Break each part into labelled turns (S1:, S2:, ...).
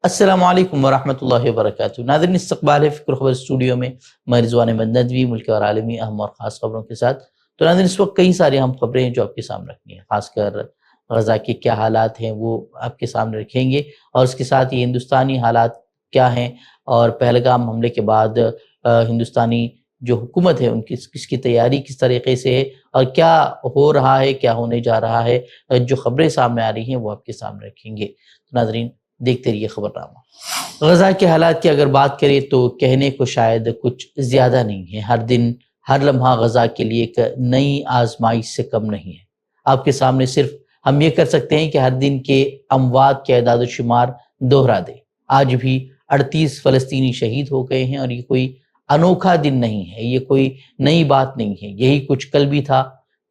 S1: السلام علیکم ورحمۃ اللہ وبرکاتہ۔ ناظرین، استقبال ہے فکر خبر اسٹوڈیو میں میں رضوان احمد ندوی، ملک اور عالمی اہم اور خاص خبروں کے ساتھ۔ تو ناظرین، اس وقت کئی ساری اہم خبریں ہیں جو آپ کے سامنے رکھنی ہیں، خاص کر غزہ کے کیا حالات ہیں وہ آپ کے سامنے رکھیں گے، اور اس کے ساتھ یہ ہندوستانی حالات کیا ہیں، اور پہلگام حملے کے بعد ہندوستانی جو حکومت ہے ان کی اس کی تیاری کس طریقے سے ہے، اور کیا ہو رہا ہے، کیا ہونے جا رہا ہے، جو خبریں سامنے آ رہی ہیں وہ آپ کے سامنے رکھیں گے۔ تو ناظرین، دیکھتے رہیے خبرنامہ۔ غزہ کے حالات کی اگر بات کریں تو کہنے کو شاید کچھ زیادہ نہیں ہے۔ ہر دن، ہر لمحہ غزہ کے لیے ایک نئی آزمائش سے کم نہیں ہے۔ آپ کے سامنے صرف ہم یہ کر سکتے ہیں کہ ہر دن کے اموات کے اعداد و شمار دوہرا دیں۔ آج بھی 38 فلسطینی شہید ہو گئے ہیں، اور یہ کوئی انوکھا دن نہیں ہے، یہ کوئی نئی بات نہیں ہے۔ یہی کچھ کل بھی تھا،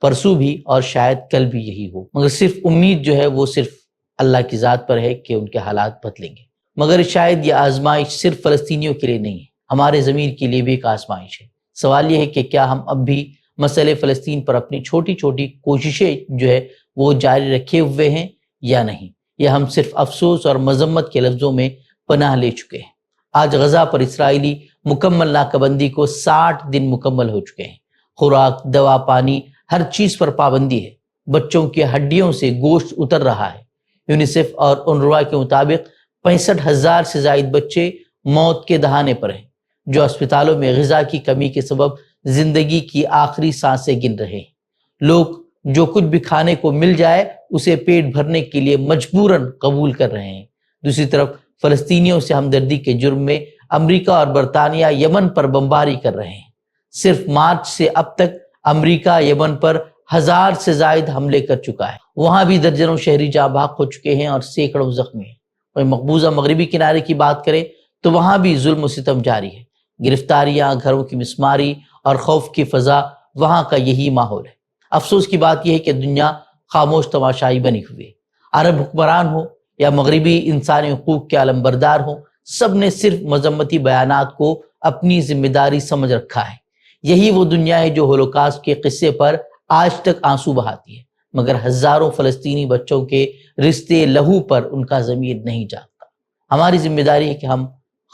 S1: پرسوں بھی، اور شاید کل بھی یہی ہو۔ مگر صرف امید جو ہے وہ صرف اللہ کی ذات پر ہے کہ ان کے حالات بدلیں گے۔ مگر شاید یہ آزمائش صرف فلسطینیوں کے لیے نہیں ہے، ہمارے ضمیر کے لیے بھی ایک آزمائش ہے۔ سوال یہ ہے کہ کیا ہم اب بھی مسئلہ فلسطین پر اپنی چھوٹی چھوٹی کوششیں جو ہے وہ جاری رکھے ہوئے ہیں یا نہیں، یا ہم صرف افسوس اور مذمت کے لفظوں میں پناہ لے چکے ہیں۔ آج غزہ پر اسرائیلی مکمل ناکہ بندی کو 60 دن مکمل ہو چکے ہیں۔ خوراک، دوا، پانی، ہر چیز پر پابندی ہے۔ بچوں کی ہڈیوں سے گوشت اتر رہا ہے۔ یونیسیف اور انروا کے مطابق 65,000 سے زائد بچے موت کے دہانے پر ہیں، جو اسپتالوں میں غذا کی کمی کے سبب زندگی کی آخری سانسیں گن رہے ہیں۔ لوگ جو کچھ بھی کھانے کو مل جائے اسے پیٹ بھرنے کے لیے مجبوراً قبول کر رہے ہیں۔ دوسری طرف فلسطینیوں سے ہمدردی کے جرم میں امریکہ اور برطانیہ یمن پر بمباری کر رہے ہیں۔ صرف مارچ سے اب تک امریکہ یمن پر 1000 سے زائد حملے کر چکا ہے۔ وہاں بھی درجنوں شہری جاں بحق ہو چکے ہیں اور سینکڑوں زخمی ہیں۔ اور مقبوضہ مغربی کنارے کی بات کریں تو وہاں بھی ظلم و ستم جاری ہے۔ گرفتاریاں، گھروں کی مسماری اور خوف کی فضا، وہاں کا یہی ماحول ہے۔ افسوس کی بات یہ ہے کہ دنیا خاموش تماشائی بنی ہوئی ہے۔ عرب حکمران ہو یا مغربی انسانی حقوق کے علمبردار ہوں، سب نے صرف مذمتی بیانات کو اپنی ذمہ داری سمجھ رکھا ہے۔ یہی وہ دنیا ہے جو ہولوکاسٹ کے قصے پر آج تک آنسو بہاتی ہے، مگر ہزاروں فلسطینی بچوں کے رشتے لہو پر ان کا ضمیر نہیں جاگتا۔ ہماری ذمہ داری ہے کہ ہم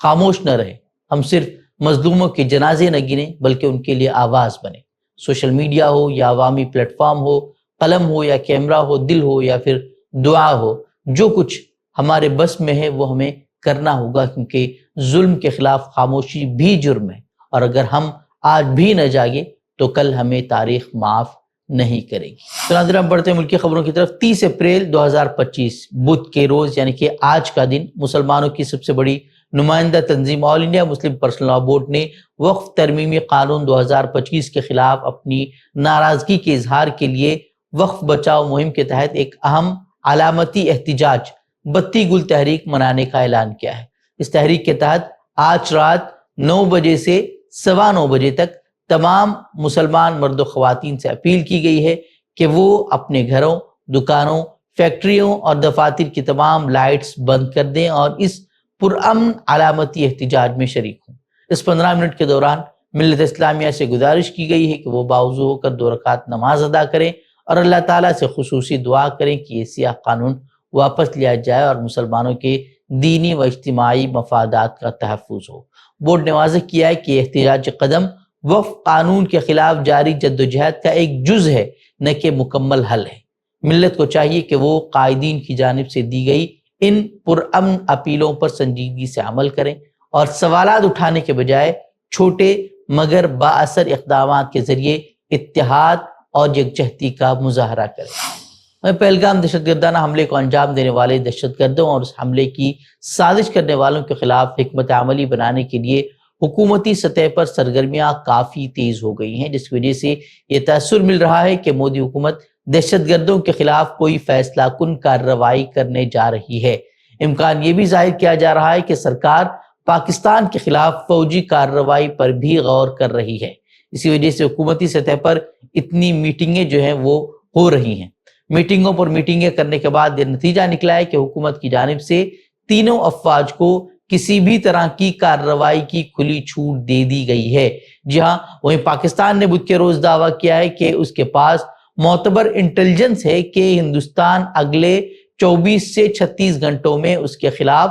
S1: خاموش نہ رہیں، ہم صرف مظلوموں کے جنازے نہ گنیں بلکہ ان کے لیے آواز بنیں۔ سوشل میڈیا ہو یا عوامی پلیٹ فارم ہو، قلم ہو یا کیمرہ ہو، دل ہو یا پھر دعا ہو، جو کچھ ہمارے بس میں ہے وہ ہمیں کرنا ہوگا، کیونکہ ظلم کے خلاف خاموشی بھی جرم ہے، اور اگر ہم آج بھی نہ جاگے تو کل ہمیں تاریخ معاف نہیں کرے گی۔ تو ناظرین، ہم بڑھتے ہیں ملکی خبروں کی طرف۔ 30 اپریل 2025 بدھ کے روز، یعنی کہ آج کا دن، مسلمانوں کی سب سے بڑی نمائندہ تنظیم all India Muslim personal law board نے وقف ترمیمی قانون 2025 کے خلاف اپنی ناراضگی کے اظہار کے لیے وقف بچاؤ مہم کے تحت ایک اہم علامتی احتجاج 32 گل تحریک منانے کا اعلان کیا ہے۔ اس تحریک کے تحت آج رات 9 بجے سے 9:15 بجے تک تمام مسلمان مرد و خواتین سے اپیل کی گئی ہے کہ وہ اپنے گھروں، دکانوں، فیکٹریوں اور دفاتر کی تمام لائٹس بند کر دیں اور اس پرامن علامتی احتجاج میں شریک ہوں۔ اس 15 منٹ کے دوران ملت اسلامیہ سے گزارش کی گئی ہے کہ وہ باوضو ہو کر 2 رکعت نماز ادا کریں اور اللہ تعالیٰ سے خصوصی دعا کریں کہ یہ سیاہ قانون واپس لیا جائے اور مسلمانوں کے دینی و اجتماعی مفادات کا تحفظ ہو۔ بورڈ نے واضح کیا ہے کہ یہ احتجاجی قدم وقف قانون کے خلاف جاری جدوجہد کا ایک جز ہے، نہ کہ مکمل حل ہے۔ ملت کو چاہیے کہ وہ قائدین کی جانب سے دی گئی ان پرامن اپیلوں پر سنجیدگی سے عمل کریں اور سوالات اٹھانے کے بجائے چھوٹے مگر بااثر اقدامات کے ذریعے اتحاد اور یکجہتی کا مظاہرہ کریں۔ پہلگام دہشت گردانہ حملے کو انجام دینے والے دہشت گردوں اور اس حملے کی سازش کرنے والوں کے خلاف حکمت عملی بنانے کے لیے حکومتی سطح پر سرگرمیاں کافی تیز ہو گئی ہیں، جس کی وجہ سے یہ تاثر مل رہا ہے کہ مودی حکومت دہشت گردوں کے خلاف کوئی فیصلہ کن کارروائی کرنے جا رہی ہے۔ امکان یہ بھی ظاہر کیا جا رہا ہے کہ سرکار پاکستان کے خلاف فوجی کارروائی پر بھی غور کر رہی ہے۔ اسی وجہ سے حکومتی سطح پر اتنی میٹنگیں جو ہیں وہ ہو رہی ہیں۔ میٹنگوں پر میٹنگیں کرنے کے بعد یہ نتیجہ نکلا ہے کہ حکومت کی جانب سے تینوں افواج کو کسی بھی طرح کی کارروائی کی کھلی چھوٹ دے دی گئی ہے۔ جی ہاں، وہیں پاکستان نے بدھ کے روز دعویٰ کیا ہے کہ اس کے پاس معتبر انٹیلیجنس ہے کہ ہندوستان اگلے 24 سے 36 گھنٹوں میں اس کے خلاف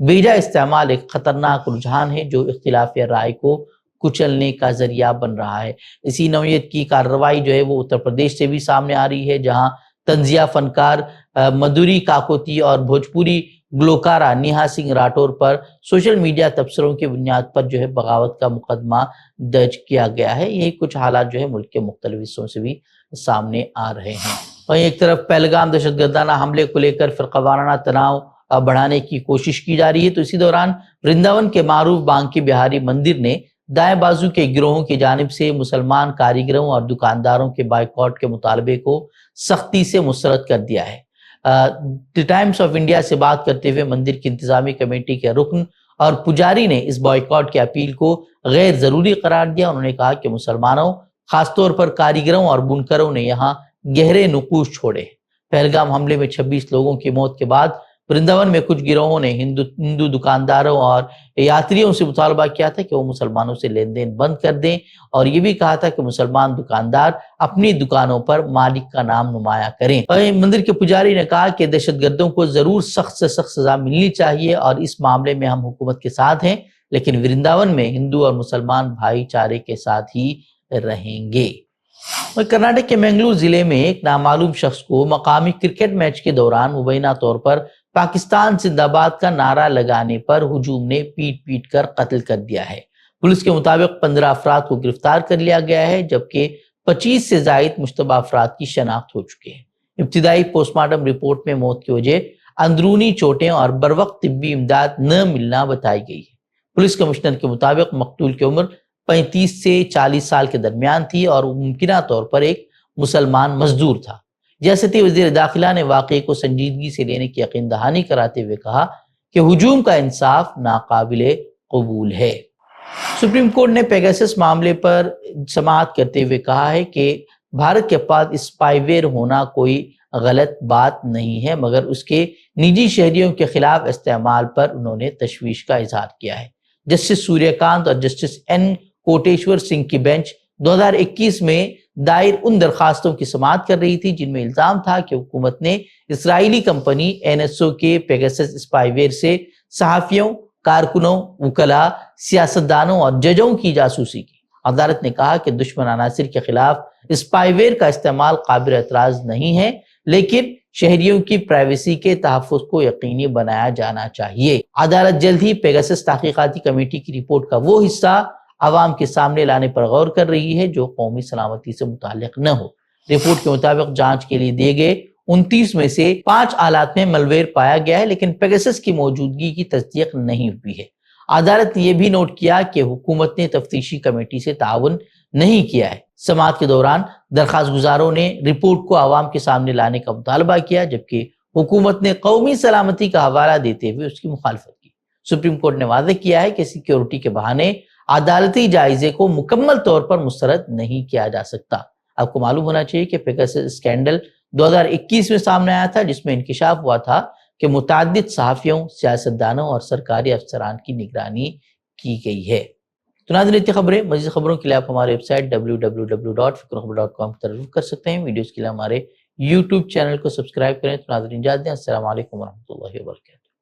S1: بیجا استعمال ایک خطرناک رجحان ہے جو اختلاف رائے کو کچلنے کا ذریعہ بن رہا ہے۔ اسی نوعیت کی کارروائی جو ہے وہ اتر پردیش سے بھی سامنے آ رہی ہے، جہاں طنزیہ فنکار مدھوری کاکوتی اور بھوجپوری گلوکارہ نیہا سنگھ راٹھور پر سوشل میڈیا تبصروں کی بنیاد پر جو ہے بغاوت کا مقدمہ درج کیا گیا ہے۔ یہی کچھ حالات جو ہے ملک کے مختلف حصوں سے بھی سامنے آ رہے ہیں۔ وہیں ایک طرف پہلگام دہشت گردانہ حملے کو لے کر فرقہ وارانہ تناؤ بڑھانے کی کوشش کی جا رہی ہے، تو اسی دوران ورنداون کے معروف بانکی بہاری مندر نے دائیں بازو کے گروہوں کی جانب سے مسلمان کاریگروں اور دکانداروں کے بائیکاٹ کے مطالبے کو سختی سے مسترد کر دیا ہے۔ دی ٹائمز آف انڈیا سے بات کرتے ہوئے مندر کی انتظامی کمیٹی کے رکن اور پجاری نے اس بائیکاٹ کی اپیل کو غیر ضروری قرار دیا۔ انہوں نے کہا کہ مسلمانوں، خاص طور پر کاریگروں اور بنکروں نے یہاں گہرے نقوش چھوڑے۔ پہلگام حملے میں 26 لوگوں کی موت کے بعد ورنداون میں کچھ گروہوں نے ہندو دکانداروں اور یاتریوں سے مطالبہ کیا تھا کہ وہ مسلمانوں سے لین دین بند کر دیں، اور یہ بھی کہا تھا کہ مسلمان دکاندار اپنی دکانوں پر مالک کا نام نمایاں کریں۔ مندر کے پجاری نے کہا کہ دہشت گردوں کو ضرور سخت سے سخت سزا ملنی چاہیے اور اس معاملے میں ہم حکومت کے ساتھ ہیں، لیکن ورنداون میں ہندو اور مسلمان بھائی چارے کے ساتھ ہی رہیں گے۔ کرناٹک کے منگلور ضلع میں ایک نامعلوم شخص کو مقامی کرکٹ میچ کے دوران مبینہ طور پر پاکستان زندہ باد کا نعرہ لگانے پر ہجوم نے پیٹ پیٹ کر قتل کر دیا ہے۔ پولیس کے مطابق 15 افراد کو گرفتار کر لیا گیا ہے، جبکہ 25 سے زائد مشتبہ افراد کی شناخت ہو چکے ہیں۔ ابتدائی پوسٹ مارٹم رپورٹ میں موت کی وجہ اندرونی چوٹیں اور بروقت طبی امداد نہ ملنا بتائی گئی ہے۔ پولیس کمشنر کے مطابق مقتول کی عمر 35 سے 40 سال کے درمیان تھی اور ممکنہ طور پر ایک مسلمان مزدور تھا۔ ریاستی وزیر داخلہ نے واقعے کو سنجیدگی سے لینے کی یقین دہانی کراتے ہوئے کہا کہ ہجوم کا انصاف ناقابل قبول ہے۔ سپریم کورٹ نے پیگاسس معاملے پر سماعت کرتے ہوئے کہا ہے کہ بھارت کے پاس اسپائی ویئر ہونا کوئی غلط بات نہیں ہے، مگر اس کے نجی شہریوں کے خلاف استعمال پر انہوں نے تشویش کا اظہار کیا ہے۔ جسٹس سوریہ کانت اور جسٹس این کوٹیشور سنگھ کی بینچ 2021 میں دائر ان درخواستوں کی سماعت کر رہی تھی جن میں الزام تھا کہ حکومت نے اسرائیلی کمپنی NSO کے پیگاسس اسپائی ویئر سے صحافیوں، کارکنوں، وکلاء، سیاستدانوں اور ججوں کی جاسوسی کی۔ عدالت نے کہا کہ دشمن عناصر کے خلاف اسپائی ویئر کا استعمال قابل اعتراض نہیں ہے، لیکن شہریوں کی پرائیویسی کے تحفظ کو یقینی بنایا جانا چاہیے۔ عدالت جلد ہی پیگاسس تحقیقاتی کمیٹی کی رپورٹ کا وہ حصہ عوام کے سامنے لانے پر غور کر رہی ہے جو قومی سلامتی سے متعلق نہ ہو۔ رپورٹ کے مطابق جانچ کے لیے دیے گئے 29 میں سے 5 آلات میں ملویئر پایا گیا ہے، لیکن پیگاسس کی موجودگی کی تصدیق نہیں ہوئی ہے۔ عدالت نے یہ بھی نوٹ کیا کہ حکومت نے تفتیشی کمیٹی سے تعاون نہیں کیا ہے۔ سماعت کے دوران درخواست گزاروں نے رپورٹ کو عوام کے سامنے لانے کا مطالبہ کیا، جبکہ حکومت نے قومی سلامتی کا حوالہ دیتے ہوئے اس کی مخالفت کی۔ سپریم کورٹ نے واضح کیا ہے کہ سیکیورٹی کے بہانے عدالتی جائزے کو مکمل طور پر مسترد نہیں کیا جا سکتا۔ آپ کو معلوم ہونا چاہیے کہ پیگاسس اسکینڈل 2021 میں سامنے آیا تھا، جس میں انکشاف ہوا تھا کہ متعدد صحافیوں، سیاستدانوں اور سرکاری افسران کی نگرانی کی گئی ہے۔ تو ناظرین، اتنی خبریں، مزید خبروں کے لیے آپ ہمارے ویب سائٹ www.fikrkhbar.com پر رجوع کر سکتے ہیں۔ ویڈیوز کے لیے ہمارے YouTube چینل کو سبسکرائب کریں۔ تو ناظرین، اجازت دیں۔ السلام علیکم ورحمۃ اللہ وبرکاتہ۔